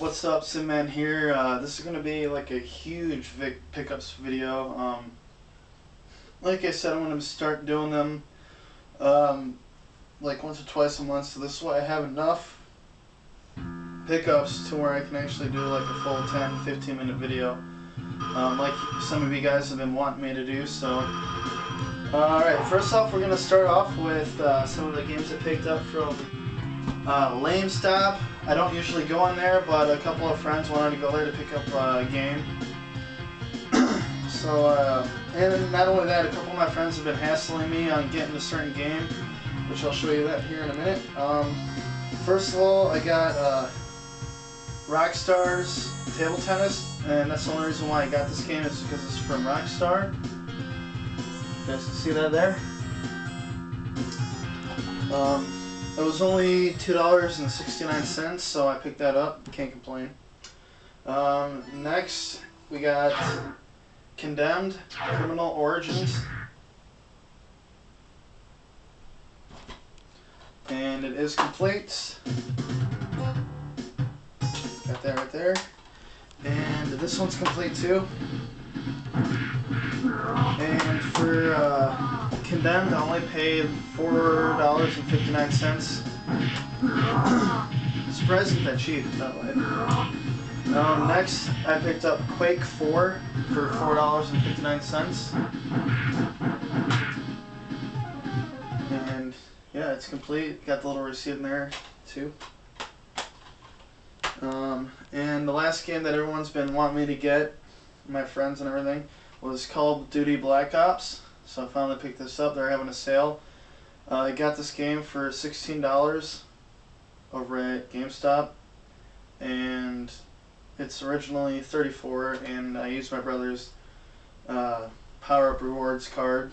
what's up, Simman here. This is going to be like a huge pickups video. Like I said, I'm going to start doing them like once or twice a month, so this is why I have enough pickups to where I can actually do like a full 10-15 minute video, like some of you guys have been wanting me to do. So alright, first off, we're going to start off with some of the games I picked up from Lame Stop. I don't usually go on there, but a couple of friends wanted to go there to pick up a game. So, and not only that, a couple of my friends have been hassling me on getting a certain game, which I'll show you that here in a minute. First of all, I got Rockstar's Table Tennis, and that's the only reason why I got this game is because it's from Rockstar. You guys can see that there. It was only $2.69, so I picked that up. Can't complain. Next, we got Condemned Criminal Origins. And it is complete. Got that right there. And this one's complete too. And for Condemned, I only paid $4.59. Surprisingly that cheap, that way. Next, I picked up Quake 4 for $4.59. And yeah, it's complete. Got the little receipt in there too. And the last game that everyone's been wanting me to get, my friends and everything, was Call of Duty Black Ops. So I finally picked this up. They're having a sale. I got this game for $16 over at GameStop, and it's originally $34, and I used my brother's Power Up Rewards card,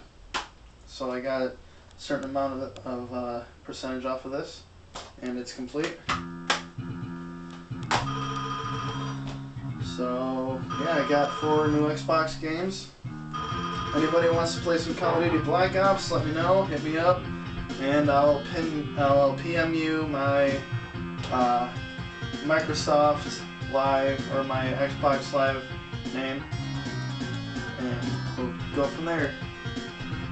so I got a certain amount of percentage off of this, and it's complete. So yeah, I got 4 new Xbox games. Anybody wants to play some Call of Duty Black Ops, let me know, hit me up, and I'll PM you my Microsoft Live or my Xbox Live name, and we'll go from there.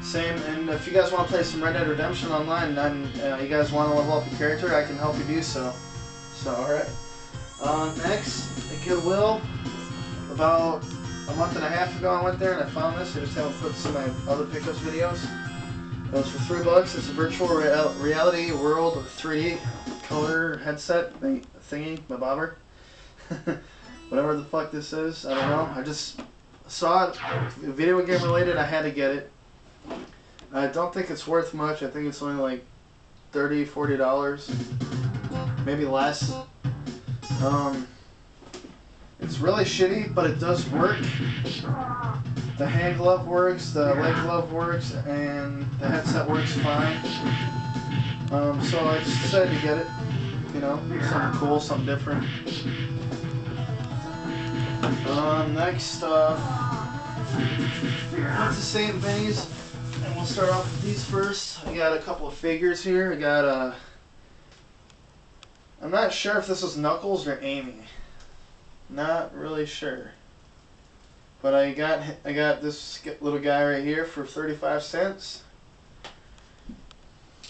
Same, and if you guys want to play some Red Dead Redemption online and you guys want to level up your character, I can help you do so. So, alright. Next, at Goodwill, about a month and a half ago I went there and I found this. I just haven't put some of my other pickups videos. It was for $3. It's a virtual reality world 3D color headset thingy, my bobber. Whatever the fuck this is, I don't know. I just saw it, video game related, I had to get it. I don't think it's worth much. I think it's only like $30, $40, maybe less. It's really shitty, but it does work. The hand glove works, the leg glove works, and the headset works fine. So I just decided to get it. You know, something cool, something different. Next, went to St. Vinny's, and we'll start off with these first. I got a couple of figures here. I got I'm not sure if this was Knuckles or Amy. Not really sure. But I got this little guy right here for 35 cents.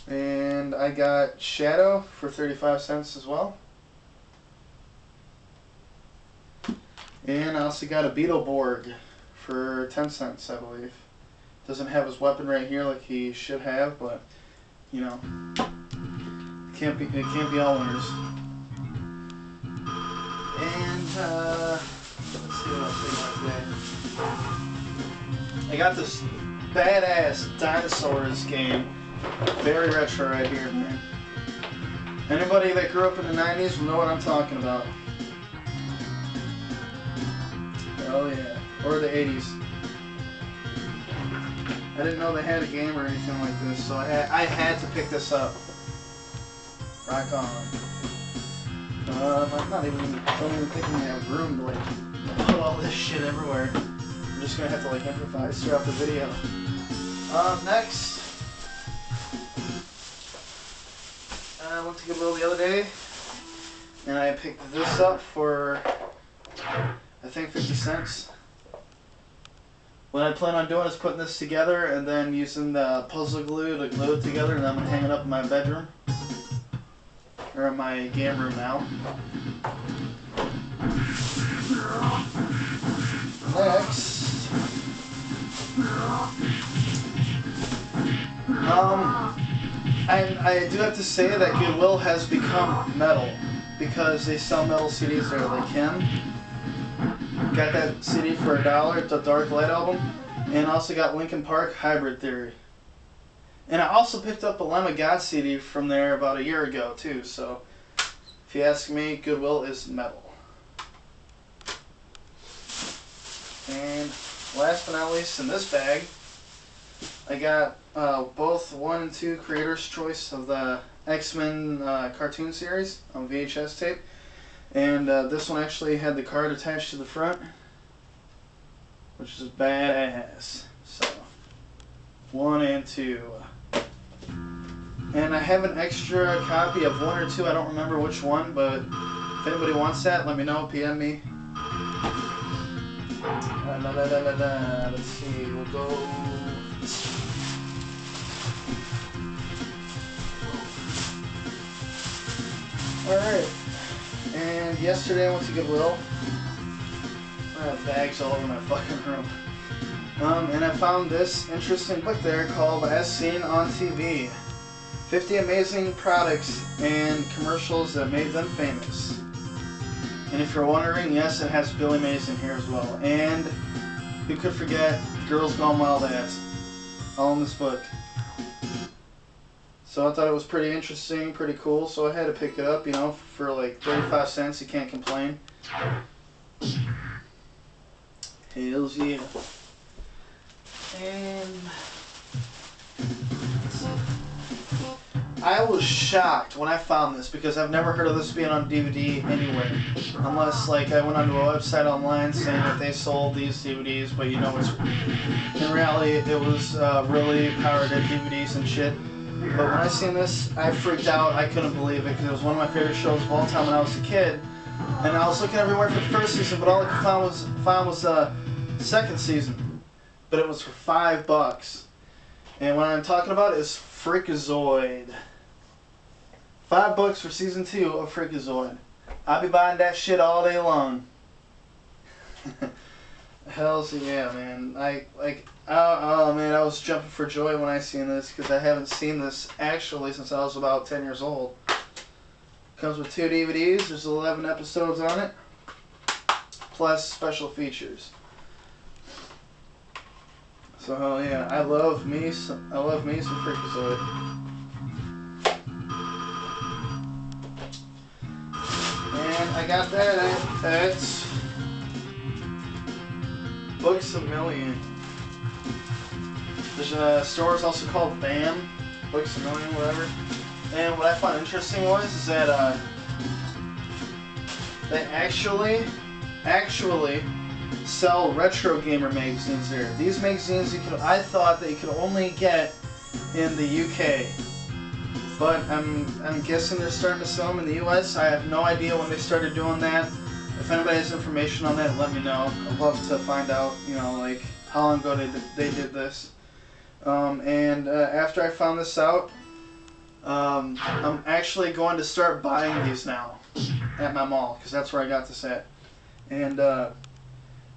And I got Shadow for 35 cents as well. And I also got a Beetleborg for 10 cents, I believe. Doesn't have his weapon right here like he should have, but you know, it can't be all winners. And let's see what else I got today. I got this badass dinosaurs game. Very retro right here, man. Anybody that grew up in the 90s will know what I'm talking about. Oh yeah, or the 80s. I didn't know they had a game or anything like this, so I had to pick this up. Rock on. I'm not even, don't even think we have room to like put all this shit everywhere. I'm just gonna have to like improvise throughout the video. Next, I went to Goodwill the other day. And I picked this up for, I think, 50 cents. What I plan on doing is putting this together and then using the puzzle glue to glue it together, and then I'm going to hang it up in my bedroom. Or in my game room now. Next. I do have to say that Goodwill has become metal because they sell metal CDs there. They can. Got that CD for $1, the Dark Light album, and also got Linkin Park Hybrid Theory. And I also picked up a Lamb of God CD from there about a year ago too. So if you ask me, Goodwill is metal. And last but not least, in this bag, I got both 1 and 2 Creator's Choice of the X-Men cartoon series on VHS tape. And this one actually had the card attached to the front, which is badass. So, 1 and 2. And I have an extra copy of 1 or 2, I don't remember which one, but if anybody wants that, let me know, PM me. Let's see, we'll go... Alright, and yesterday I went to Goodwill. I have bags all over my fucking room. And I found this interesting book there called As Seen on TV. 50 Amazing Products and Commercials That Made Them Famous. And if you're wondering, yes, it has Billy Mays in here as well. And who could forget Girls Gone Wild Ads, all in this book. So I thought it was pretty interesting, pretty cool, so I had to pick it up, you know, for like 35 cents, you can't complain. Hells yeah. And I was shocked when I found this because I've never heard of this being on DVD anywhere. Unless, like, I went onto a website online saying that they sold these DVDs, but you know, it's in reality, it was really pirated DVDs and shit. But when I seen this, I freaked out. I couldn't believe it because it was one of my favorite shows of all time when I was a kid. And I was looking everywhere for the first season, but all I could find was the second season. But it was for $5. And what I'm talking about is Freakazoid. $5 for season 2 of Freakazoid. I'll be buying that shit all day long. Hells yeah, man. Oh man, I was jumping for joy when I seen this because I haven't seen this actually since I was about 10 years old. Comes with 2 DVDs. There's 11 episodes on it, plus special features. So hell yeah, I love me some Freakazoid. And I got that at Books A Million. There's a store, it's also called BAM, Books A Million, whatever. And what I found interesting is that they actually sell retro gamer magazines there. These magazines I thought that you could only get in the UK, but I'm guessing they're starting to sell them in the US. I have no idea when they started doing that. If anybody has information on that, let me know. I'd love to find out, you know, like how long ago they did this. After I found this out, I'm actually going to start buying these now at my mall because that's where I got this at. And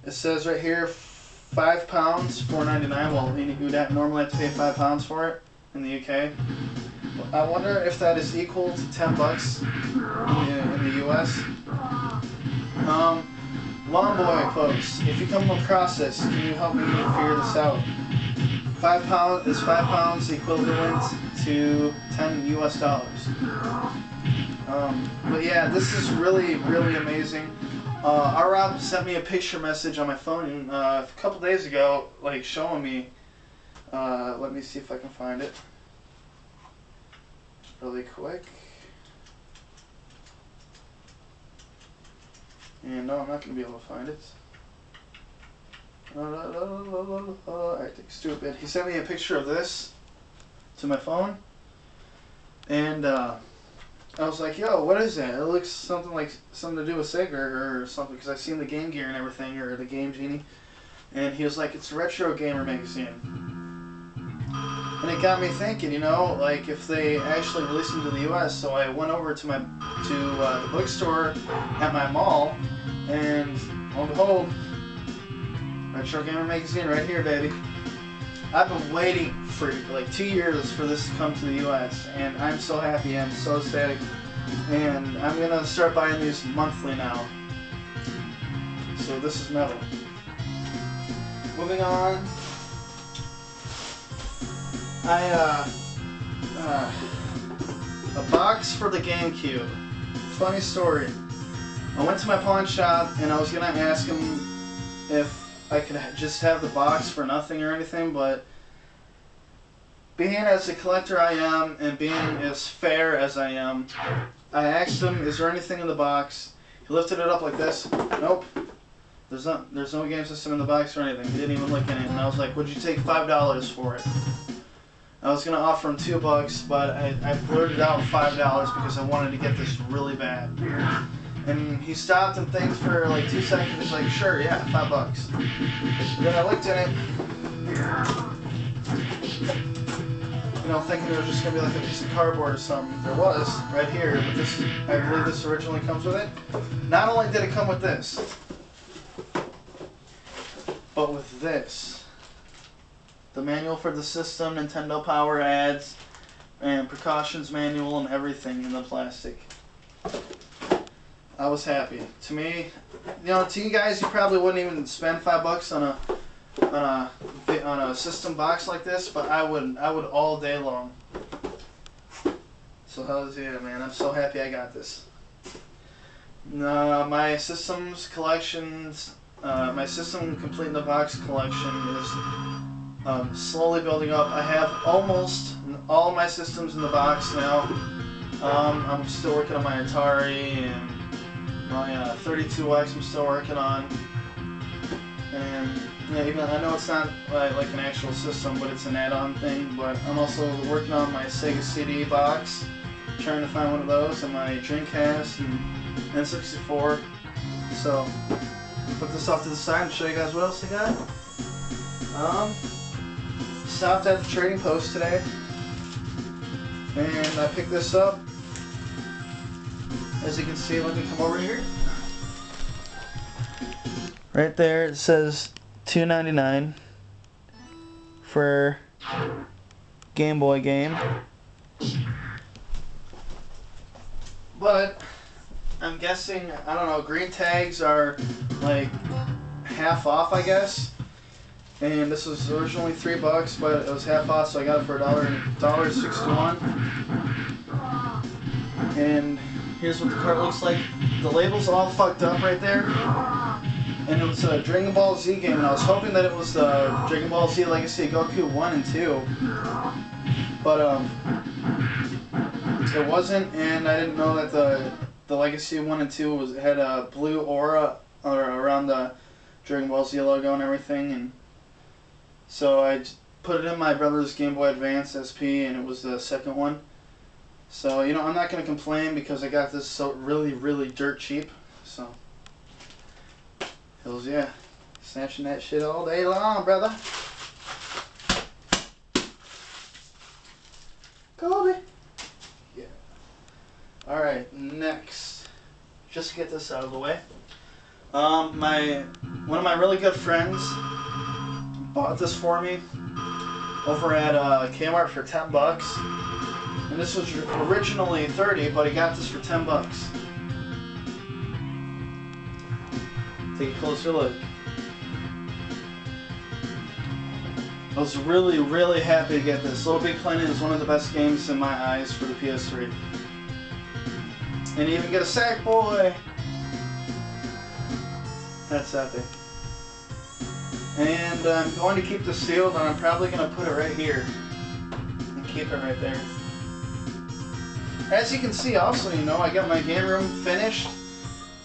it says right here, £5, $4.99. Well, you'd normally have to pay £5 for it in the UK. I wonder if that is equal to $10 in the US. Longboy folks, if you come across this, can you help me figure this out? £5 is £5 equivalent to $10 US. But yeah, this is really, really amazing. Rob sent me a picture message on my phone a couple days ago, like showing me. Let me see if I can find it really quick. And no, I'm not going to be able to find it. Acting stupid. He sent me a picture of this to my phone, and I I was like, yo, what is that? It looks something like something to do with Sega or something, because I've seen the Game Gear and everything, or the Game Genie. And he was like, it's a Retro Gamer magazine. And it got me thinking, you know, like if they actually released them to the U.S. So I went over to the bookstore at my mall, and lo and behold, Retro Gamer magazine right here, baby. I've been waiting for like 2 years for this to come to the U.S. and I'm so happy. I'm so ecstatic, and I'm gonna start buying these monthly now. So this is metal. Moving on. A box for the GameCube. Funny story. I went to my pawn shop and I was gonna ask him if I could just have the box for nothing or anything, but being as a collector I am and being as fair as I am, I asked him, is there anything in the box? He lifted it up like this. Nope. There's no game system in the box or anything. He didn't even look in it, and I was like, would you take $5 for it? I was gonna offer him $2, but I blurted out $5 because I wanted to get this really bad. And he stopped and think for like 2 seconds. He's like, sure, yeah, $5. And then I looked at it, you know, thinking it was just gonna be like a piece of cardboard or something. There was, right here, but this, I believe this originally comes with it. Not only did it come with this, but with this. The manual for the system, Nintendo Power ads, and precautions manual and everything in the plastic. I was happy. To me, you know, to you guys, you probably wouldn't even spend $5 on a system box like this, but I would all day long. So how's yeah, man? I'm so happy I got this. My systems collections, my system complete in the box collection is slowly building up. I have almost all my systems in the box now. I'm still working on my Atari and my 32X I'm still working on. And yeah, even I know it's not like an actual system, but it's an add-on thing. But I'm also working on my Sega CD box, trying to find one of those, and my Dreamcast and N64. So put this off to the side and show you guys what else I got. Stopped at the trading post today, and I picked this up. As you can see, let me come over here. Right there it says $2.99 for Game Boy game. But I'm guessing, I don't know, green tags are like half off, I guess. And this was originally $3, but it was half off, so I got it for $1.61. And here's what the cart looks like. The label's all fucked up right there. And it was a Dragon Ball Z game, and I was hoping that it was the Dragon Ball Z Legacy of Goku 1 and 2. But it wasn't, and I didn't know that the Legacy 1 and 2 had a blue aura around the Dragon Ball Z logo and everything, and so I put it in my brother's Game Boy Advance SP, and it was the second one. So, you know, I'm not going to complain because I got this so really, really dirt cheap. So, hells yeah. Snatching that shit all day long, brother. Kobe. Yeah. Alright, next. Just to get this out of the way. One of my really good friends bought this for me over at Kmart for $10, and this was originally $30, but he got this for $10. Take a closer look. I was really, really happy to get this. Little Big Planet is one of the best games in my eyes for the PS3. And you even get a sack boy. That's epic. And I'm going to keep this sealed, and I'm probably going to put it right here and keep it right there. As you can see also, you know, I got my game room finished,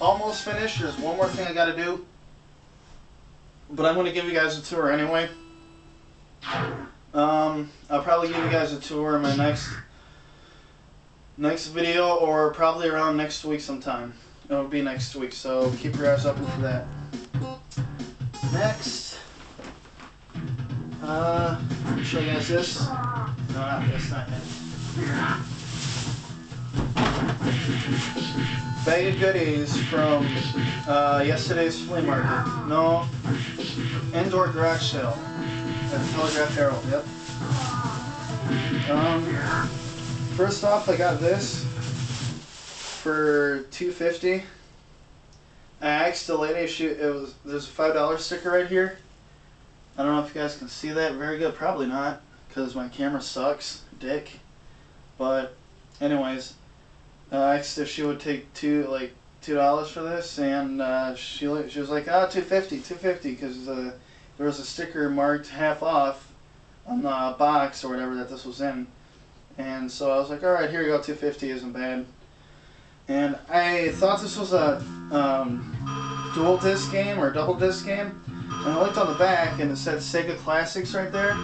almost finished. There's one more thing I got to do, but I'm going to give you guys a tour anyway. I'll probably give you guys a tour in my next next video, or probably around next week sometime. It'll be next week, so keep your eyes open for that. Next, show you guys this. No, not this, not yet. Bag of goodies from yesterday's flea market. No, indoor garage sale at the Telegraph Herald. Yep. First off, I got this for $2.50. I asked the lady if there's a $5 sticker right here. I don't know if you guys can see that very good. Probably not, because my camera sucks, dick. But anyways, I asked if she would take $2 for this, and she was like, ah, $2.50, because there was a sticker marked half off on the box or whatever that this was in. And so I was like, alright, here you go, $2.50 isn't bad. And I thought this was a dual disc game or double disc game. And I looked on the back and it said Sega Classics right there.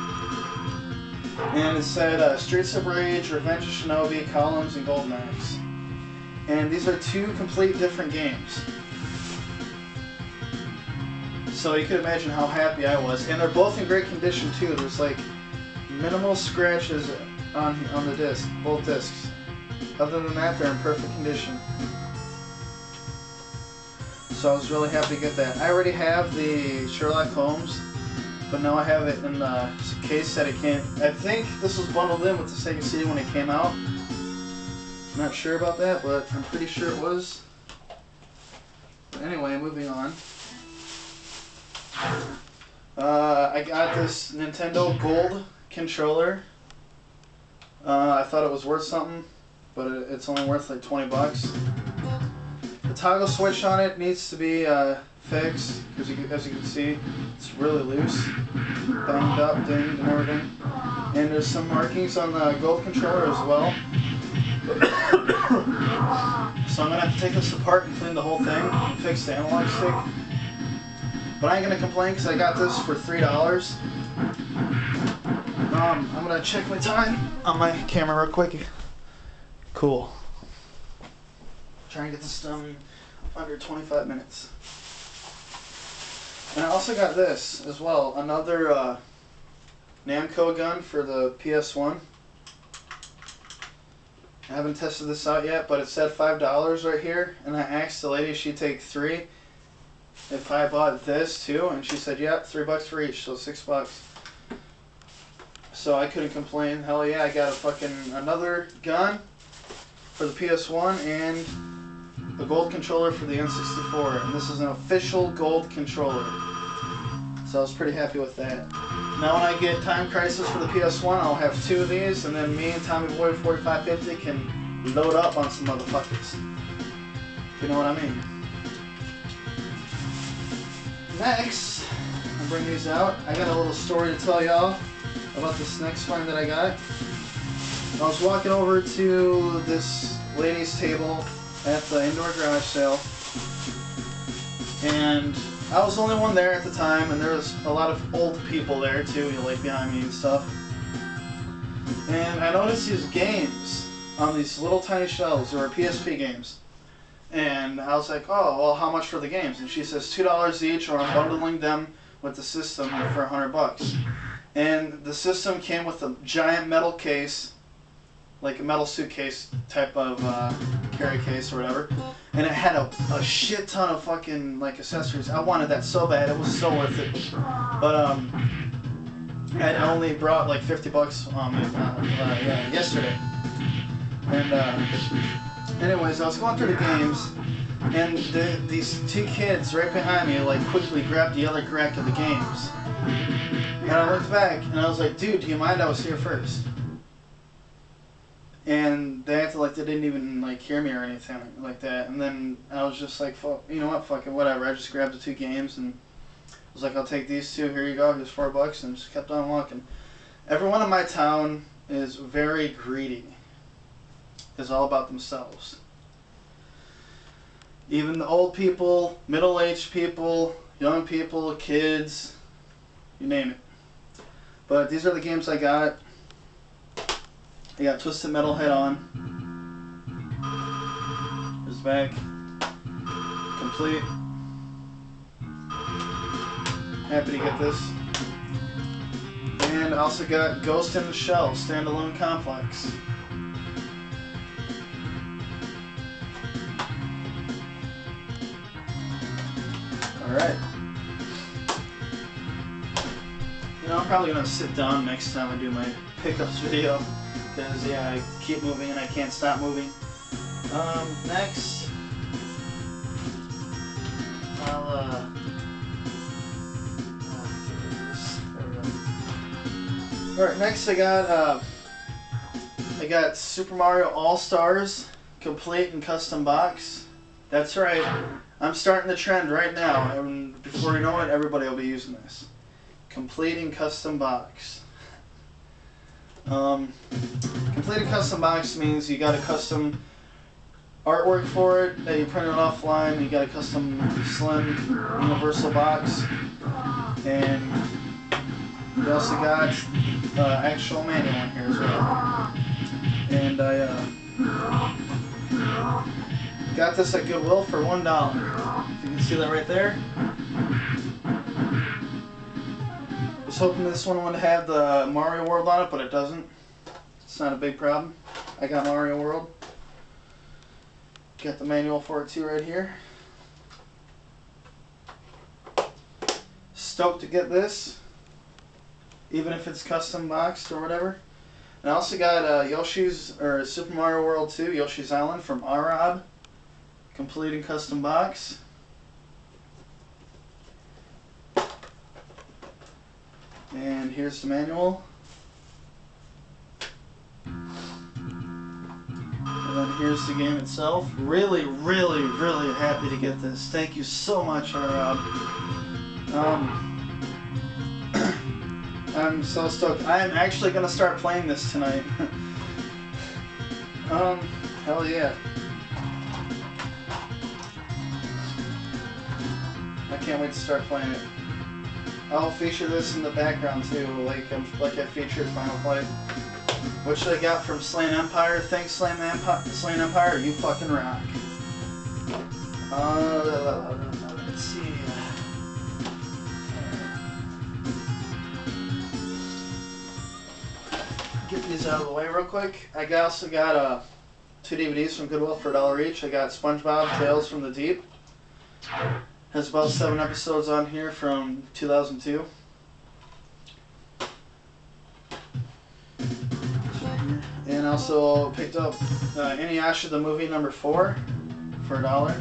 And it said Streets of Rage, Revenge of Shinobi, Columns, and Golden Axe. And these are two complete different games. So you can imagine how happy I was. And they're both in great condition too. There's like minimal scratches on the disc, both discs. Other than that, they're in perfect condition. So I was really happy to get that. I already have the Sherlock Holmes, but now I have it in the case that it came. I think this was bundled in with the Sega CD when it came out. I'm not sure about that, but I'm pretty sure it was. But anyway, moving on. I got this Nintendo Gold controller. I thought it was worth something, but it's only worth like 20 bucks. The toggle switch on it needs to be fixed, because as you can see, it's really loose, banged up, dinged, and everything. And there's some markings on the Gold controller as well. So I'm going to have to take this apart and clean the whole thing and fix the analog stick. But I ain't going to complain because I got this for $3. I'm going to check my time on my camera real quick. Cool. Try and get this done under 25 minutes. And I also got this as well, another Namco gun for the PS1. I haven't tested this out yet, but it said $5 right here, and I asked the lady if she'd take 3 if I bought this too, and she said, yeah, $3 for each, so $6. So I couldn't complain. Hell yeah, I got another gun for the PS1 and a Gold controller for the N64, and this is an official Gold controller. So I was pretty happy with that. Now when I get Time Crisis for the PS1, I'll have 2 of these, and then me and Tommy Boy 4550 can load up on some motherfuckers. If you know what I mean. Next, I'll bring these out. I got a little story to tell y'all about this next find that I got. I was walking over to this lady's table at the indoor garage sale, and I was the only one there at the time, and there was a lot of old people there too, like behind me and stuff. And I noticed these games on these little tiny shelves. There were PSP games. And I was like, oh, well, how much for the games? And she says $2 each, or I'm bundling them with the system for $100. And the system came with a giant metal case, like a metal suitcase type of carry case or whatever. And it had a shit ton of fucking like accessories. I wanted that so bad. It was so worth it. But I only brought like 50 bucks on me yesterday. And anyways, I was going through the games, and these 2 kids right behind me like quickly grabbed the other rack of the games. And I looked back and I was like, dude, do you mind I was here first? And they acted like they didn't even like hear me or anything like that. And then I was just like, fuck, you know what, fuck it, whatever. I just grabbed the 2 games and I was like, I'll take these 2, here you go, here's $4, and just kept on walking. Everyone in my town is very greedy. Is all about themselves. Even the old people, middle-aged people, young people, kids, you name it. But these are the games I got. I got Twisted Metal Head On. Comes back. Complete. Happy to get this. And also got Ghost in the Shell, standalone complex. Alright. You know, I'm probably going to sit down next time I do my pickups video. Because, yeah, I keep moving and I can't stop moving. Next. I'll, Alright, next I got Super Mario All-Stars, complete and custom box. That's right, I'm starting the trend right now, and before you know it, everybody will be using this. Complete and custom box. Complete and custom box means you got a custom artwork for it that you printed offline, you got a custom slim universal box, and you also got actual manual in here as well. And I got this at Goodwill for $1. If you can see that right there. Was hoping this one would have the Mario World on it, but it doesn't. It's not a big problem. I got Mario World. Got the manual for it too right here. Stoked to get this, even if it's custom boxed or whatever. And I also got Super Mario World 2, Yoshi's Island from Arab, complete and custom box. And here's the manual. And then here's the game itself. Really, really, really happy to get this. Thank you so much, Arab. I'm so stoked. I am actually going to start playing this tonight. Hell yeah. I can't wait to start playing it. I'll feature this in the background too, like I featured Final Fight. Which I got from Slain Empire. Thanks, Slain Empire. You fucking rock. Let's see. Get these out of the way real quick. I also got 2 DVDs from Goodwill for $1 each. I got SpongeBob Tales from the Deep. Has about 7 episodes on here from 2002. And also picked up Inuyasha the movie #4 for $1.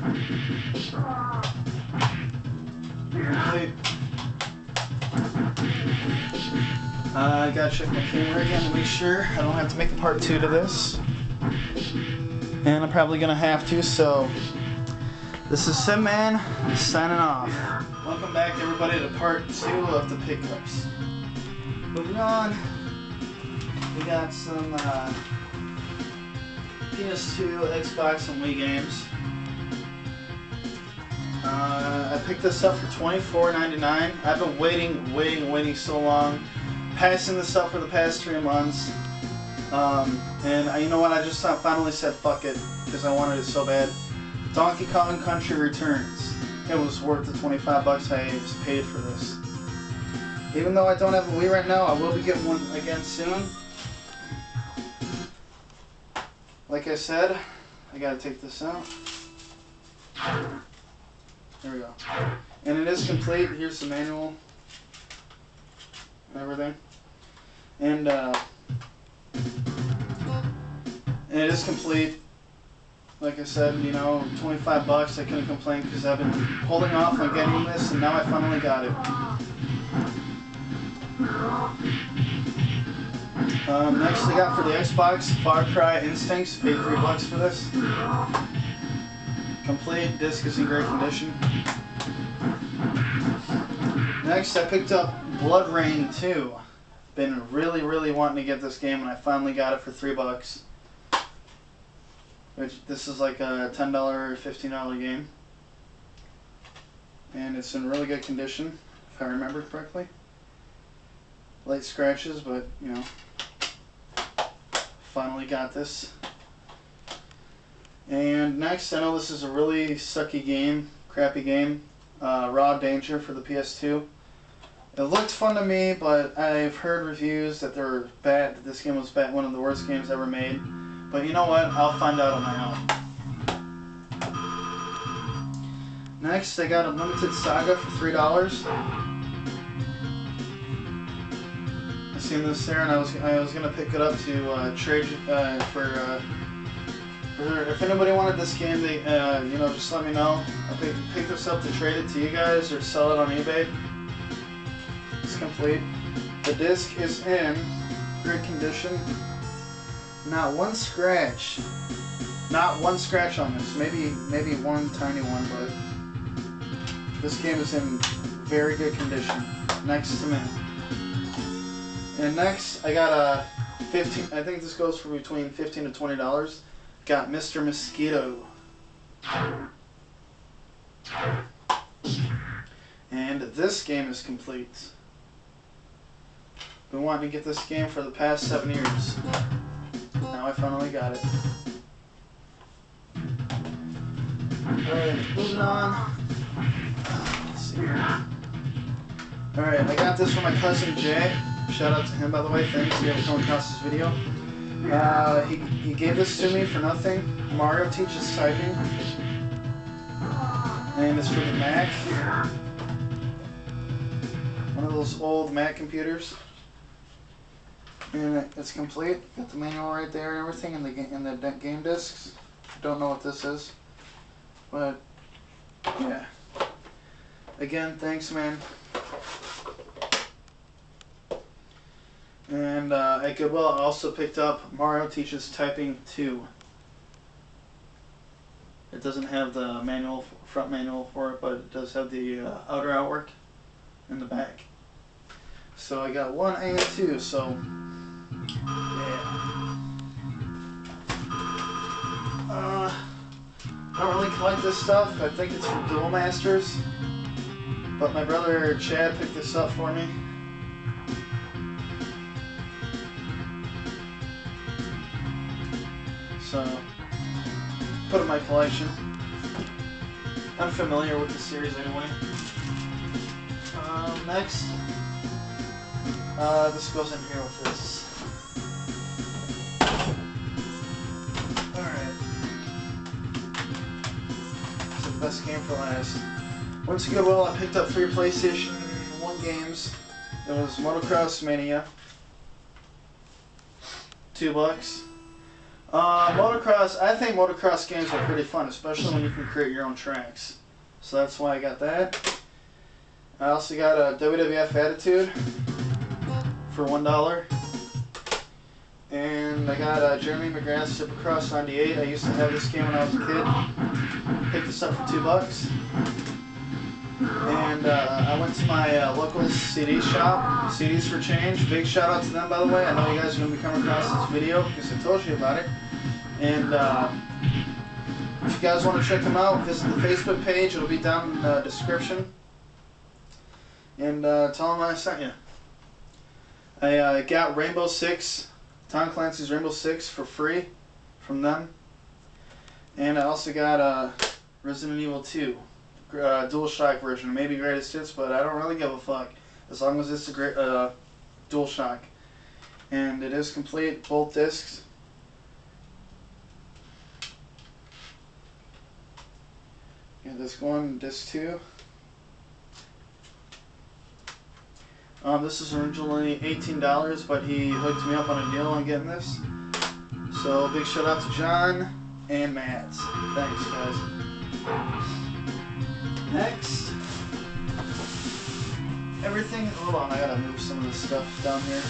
Complete. I gotta check my camera again to make sure I don't have to make a part 2 to this. And I'm probably gonna have to, so this is Simman signing off. Welcome back everybody to part 2 of the pickups. Moving on, we got some PS2, Xbox, and Wii games. I picked this up for $24.99. I've been waiting so long. Passing this up for the past 3 months. And you know what, I just finally said fuck it, because I wanted it so bad. Donkey Kong Country Returns. It was worth the 25 bucks I paid for this. Even though I don't have a Wii right now, I will be getting one again soon. Like I said, I gotta take this out. There we go. And it is complete. Here's the manual and everything. And it is complete. Like I said, you know, 25 bucks, I couldn't complain because I've been holding off on getting this and now I finally got it. Next I got for the Xbox, Far Cry Instincts, paid $3 for this. Complete, disc is in great condition. Next I picked up Blood Rain 2. Been really wanting to get this game and I finally got it for $3. Which, this is like a $10 or $15 game. And it's in really good condition, if I remember correctly. Light scratches, but you know, finally got this. And next, I know this is a really sucky game, crappy game, Raw Danger for the PS2. It looked fun to me, but I've heard reviews that they're bad, that this game was bad, one of the worst games ever made. But you know what? I'll find out on my own. Next, I got Unlimited Saga for $3. I seen this there, and I was gonna pick it up to trade for. If anybody wanted this game, they you know, just let me know. I'll pick this up to trade it to you guys or sell it on eBay. It's complete. The disc is in great condition. Not one scratch. Not one scratch on this. Maybe one tiny one, but this game is in very good condition. Next to me. And next, I got a 15. I think this goes for between $15 to $20. Got Mr. Mosquito. And this game is complete. Been wanting to get this game for the past 7 years. Now I finally got it. Alright, moving on. Let's see here. Alright, I got this from my cousin Jay. Shout out to him, by the way. Thanks if you ever come across this video. He gave this to me for nothing. Mario Teaches Typing. And it's for the Mac. One of those old Mac computers. And it's complete. Got the manual right there and everything, and the game discs. Don't know what this is, but yeah. Again, thanks, man. And at Goodwill, I also picked up Mario Teaches Typing 2. It doesn't have the manual, front manual for it, but it does have the outer artwork in the back. So I got 1 and 2. So yeah. I don't really collect this stuff. I think it's from Duel Masters, but my brother Chad picked this up for me. So, put it in my collection. I'm familiar with the series anyway. Next, this goes in here with this. Alright. It's the best game for last. Once you go well, I picked up 3 PlayStation 1 games. It was Motocross Mania. $2. Motocross, I think motocross games are pretty fun, especially when you can create your own tracks. So that's why I got that. I also got a WWF Attitude for $1. And I got Jeremy McGrath's Supercross 98. I used to have this game when I was a kid. Picked this up for $2. And I went to my local CD shop, CDs for Change. Big shout out to them, by the way. I know you guys are going to be coming across this video because I told you about it. And if you guys want to check them out, visit the Facebook page. It'll be down in the description. And tell them I sent you. I got Rainbow Six, Tom Clancy's Rainbow Six for free from them. And I also got Resident Evil 2. DualShock version, maybe greatest hits, but I don't really give a fuck as long as it's a great DualShock. And it is complete, both discs. Yeah, disc 1, disc 2. This is originally $18, but he hooked me up on a deal on getting this. So big shout out to John and Matt. Thanks, guys. Next, everything, hold on, I gotta move some of this stuff down here.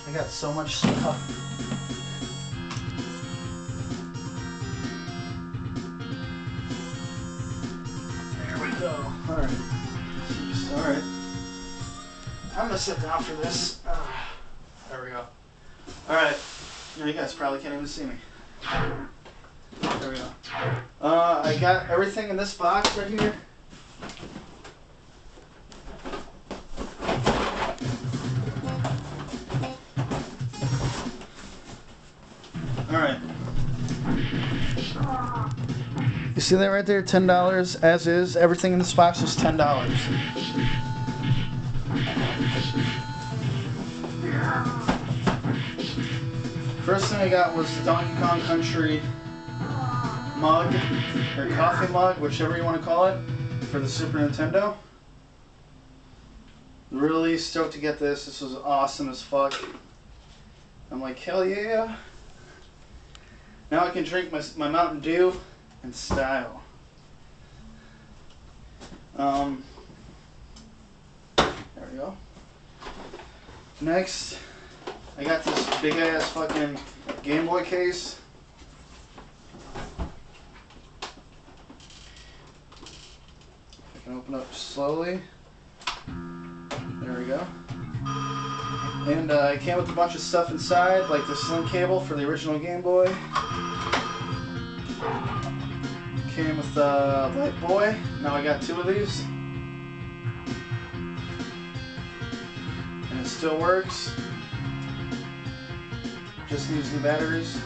I got so much stuff. Alright. Alright. I'm gonna sit down for this. There we go. Alright. You guys probably can't even see me. There There we go. I got everything in this box right here. Alright. You see that right there? $10 as is. Everything in this box was $10. First thing I got was the Donkey Kong Country mug, or coffee mug, whichever you want to call it, for the Super Nintendo. Really stoked to get this. This was awesome as fuck. I'm like, hell yeah. Now I can drink my Mountain Dew in style. There we go. Next, I got this big ass fucking Game Boy case. I can open up slowly. There we go. And it came with a bunch of stuff inside, like the slim cable for the original Game Boy. Came with the Light Boy. Now I got 2 of these. And it still works. Just needs new batteries.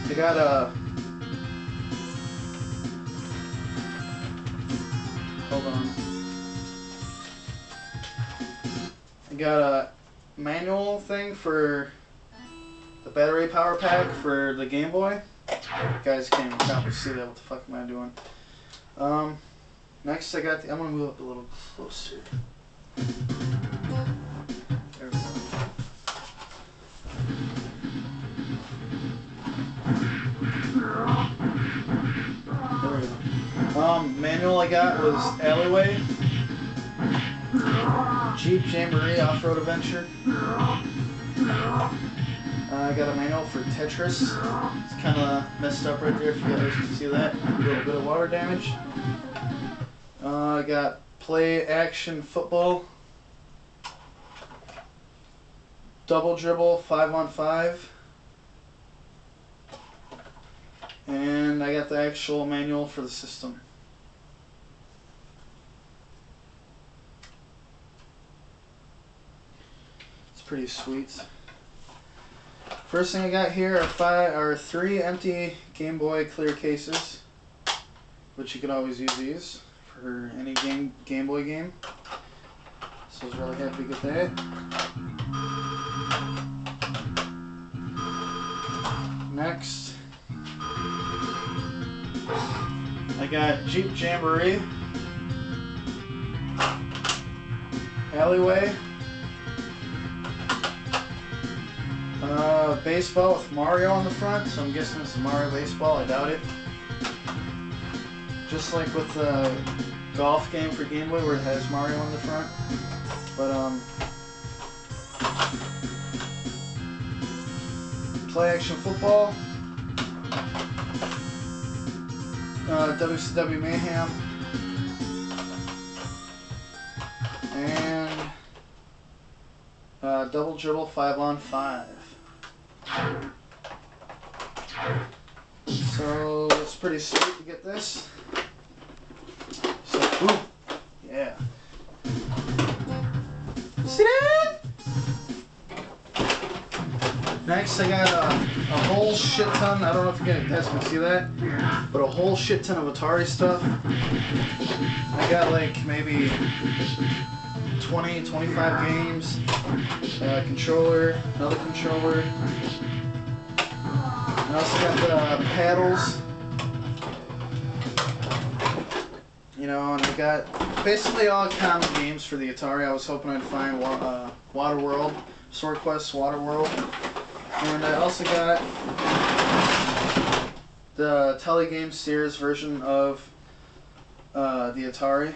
I got a. Hold on. I got a manual thing for the battery power pack for the Game Boy. You guys can't even probably see that. What the fuck am I doing? Next I got the. I'm gonna move up a little closer. There we go. There we go. Manual I got was Alleyway, Jeep Jamboree Off-Road Adventure. I got a manual for Tetris. It's kind of messed up right there if you guys can see that. A little bit of water damage. I got Play Action Football, Double Dribble 5-on-5. And I got the actual manual for the system. It's pretty sweet. First thing I got here are 3 empty Game Boy clear cases, which you can always use these for any Game Boy game. So I was really happy to get that. Next, I got Jeep Jamboree, Alleyway, baseball with Mario on the front, so I'm guessing it's a Mario baseball. I doubt it. Just like with the golf game for Game Boy where it has Mario on the front. But Play Action Football, WCW Mayhem, and Double Dribble 5-on-5. So it's pretty sweet to get this. So, ooh, yeah. See that? Next, I got a whole shit ton. I don't know if you guys can see that, but a whole shit ton of Atari stuff. I got like maybe 20, 25 games, controller, another controller. I also got the paddles, you know, and I got basically all common games for the Atari. I was hoping I'd find Water World, Sword Quest, Water World, and I also got the Telegame Sears version of the Atari.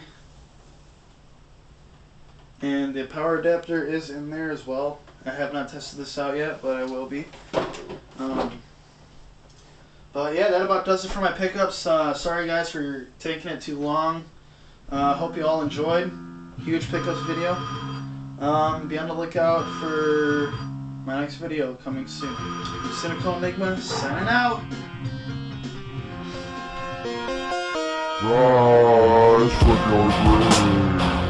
And the power adapter is in there as well. I have not tested this out yet, but I will be. But yeah, that about does it for my pickups. Sorry guys for taking it too long. Hope you all enjoyed. Huge pickups video. Be on the lookout for my next video coming soon. Cynical Enigma signing out. Rise from your grave.